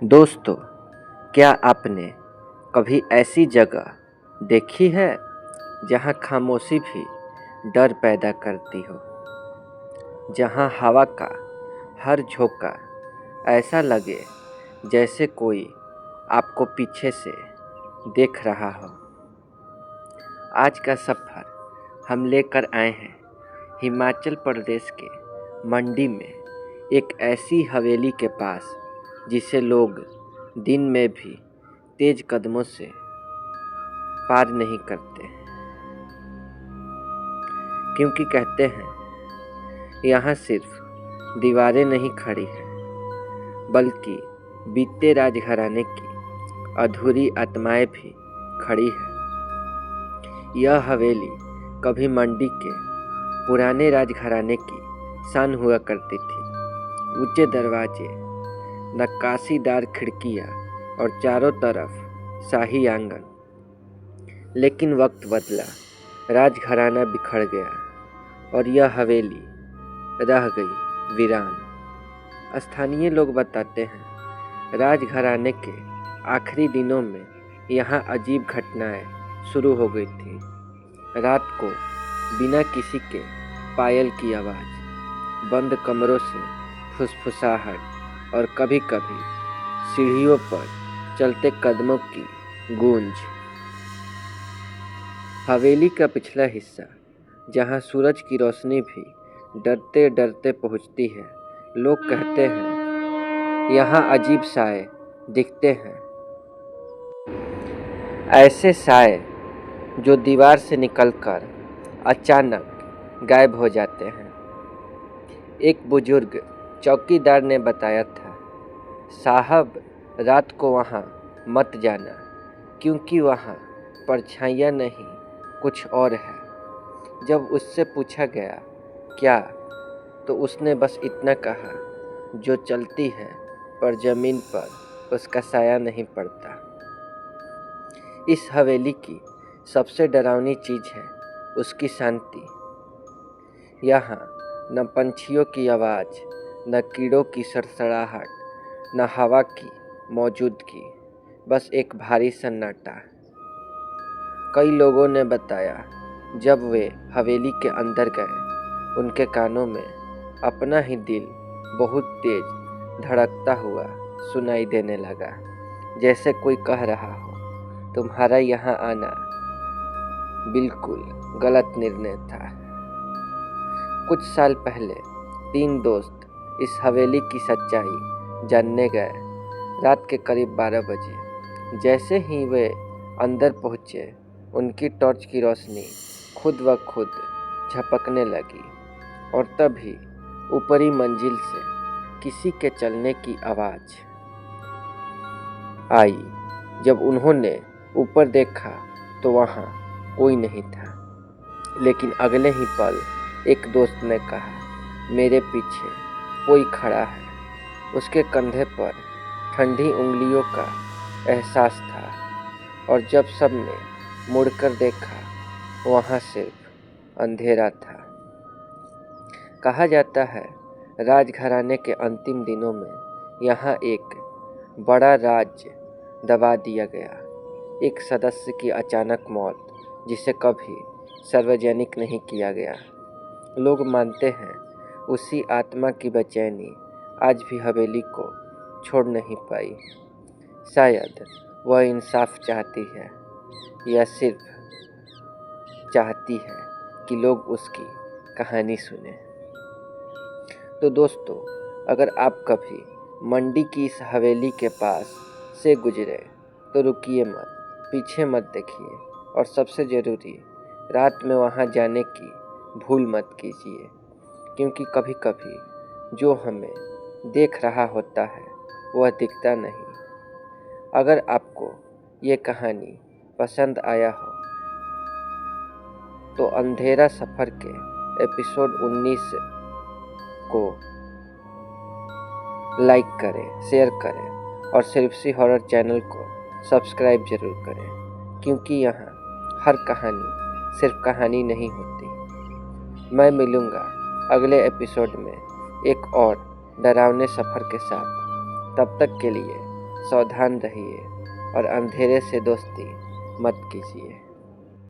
दोस्तों, क्या आपने कभी ऐसी जगह देखी है जहाँ खामोशी भी डर पैदा करती हो, जहाँ हवा का हर झोंका ऐसा लगे जैसे कोई आपको पीछे से देख रहा हो। आज का सफ़र हम लेकर आए हैं हिमाचल प्रदेश के मंडी में एक ऐसी हवेली के पास जिसे लोग दिन में भी तेज कदमों से पार नहीं करते, क्योंकि कहते हैं यहाँ सिर्फ दीवारें नहीं खड़ी हैं, बल्कि बीते राजघराने की अधूरी आत्माएं भी खड़ी हैं। यह हवेली कभी मंडी के पुराने राजघराने की शान हुआ करती थी। ऊंचे दरवाजे, नक्काशीदार खिड़कियाँ और चारों तरफ शाही आंगन। लेकिन वक्त बदला, राजघराना बिखर गया और यह हवेली रह गई वीरान। स्थानीय लोग बताते हैं, राजघराने के आखिरी दिनों में यहाँ अजीब घटनाएं शुरू हो गई थी। रात को बिना किसी के पायल की आवाज़, बंद कमरों से फुसफुसाहट और कभी-कभी सीढ़ियों पर चलते कदमों की गूंज। हवेली का पिछला हिस्सा, जहां सूरज की रोशनी भी डरते डरते पहुंचती है, लोग कहते हैं यहाँ अजीब साए दिखते हैं। ऐसे साए जो दीवार से निकलकर अचानक गायब हो जाते हैं। एक बुजुर्ग चौकीदार ने बताया था, साहब रात को वहाँ मत जाना, क्योंकि वहाँ परछाइयाँ नहीं कुछ और है। जब उससे पूछा गया क्या, तो उसने बस इतना कहा, जो चलती है पर ज़मीन पर उसका साया नहीं पड़ता। इस हवेली की सबसे डरावनी चीज़ है उसकी शांति। यहाँ न पंछियों की आवाज़, न कीड़ों की सरसराहट, न हवा की मौजूदगी, बस एक भारी सन्नाटा। कई लोगों ने बताया, जब वे हवेली के अंदर गए, उनके कानों में अपना ही दिल बहुत तेज धड़कता हुआ सुनाई देने लगा, जैसे कोई कह रहा हो, तुम्हारा यहाँ आना बिल्कुल गलत निर्णय था। कुछ साल पहले 3 दोस्त इस हवेली की सच्चाई जानने गए। रात के करीब 12 बजे जैसे ही वे अंदर पहुँचे, उनकी टॉर्च की रोशनी खुद व खुद झपकने लगी और तभी ऊपरी मंजिल से किसी के चलने की आवाज़ आई। जब उन्होंने ऊपर देखा तो वहाँ कोई नहीं था, लेकिन अगले ही पल एक दोस्त ने कहा, मेरे पीछे कोई खड़ा है। उसके कंधे पर ठंडी उंगलियों का एहसास था और जब सबने मुड़कर देखा, वहाँ सिर्फ अंधेरा था। कहा जाता है, राजघराने के अंतिम दिनों में यहाँ एक बड़ा राज दबा दिया गया। एक सदस्य की अचानक मौत, जिसे कभी सार्वजनिक नहीं किया गया। लोग मानते हैं उसी आत्मा की बेचैनी आज भी हवेली को छोड़ नहीं पाई। शायद वह इंसाफ चाहती है या सिर्फ चाहती है कि लोग उसकी कहानी सुने। तो दोस्तों, अगर आप कभी मंडी की इस हवेली के पास से गुजरे तो रुकिए मत, पीछे मत देखिए और सबसे ज़रूरी, रात में वहाँ जाने की भूल मत कीजिए, क्योंकि कभी कभी जो हमें देख रहा होता है वह दिखता नहीं। अगर आपको ये कहानी पसंद आया हो तो अंधेरा सफ़र के एपिसोड 19 को लाइक करें, शेयर करें और सिर्फसी हॉरर चैनल को सब्सक्राइब जरूर करें, क्योंकि यहाँ हर कहानी सिर्फ कहानी नहीं होती। मैं मिलूँगा अगले एपिसोड में एक और डरावने सफ़र के साथ। तब तक के लिए सावधान रहिए और अंधेरे से दोस्ती मत कीजिए।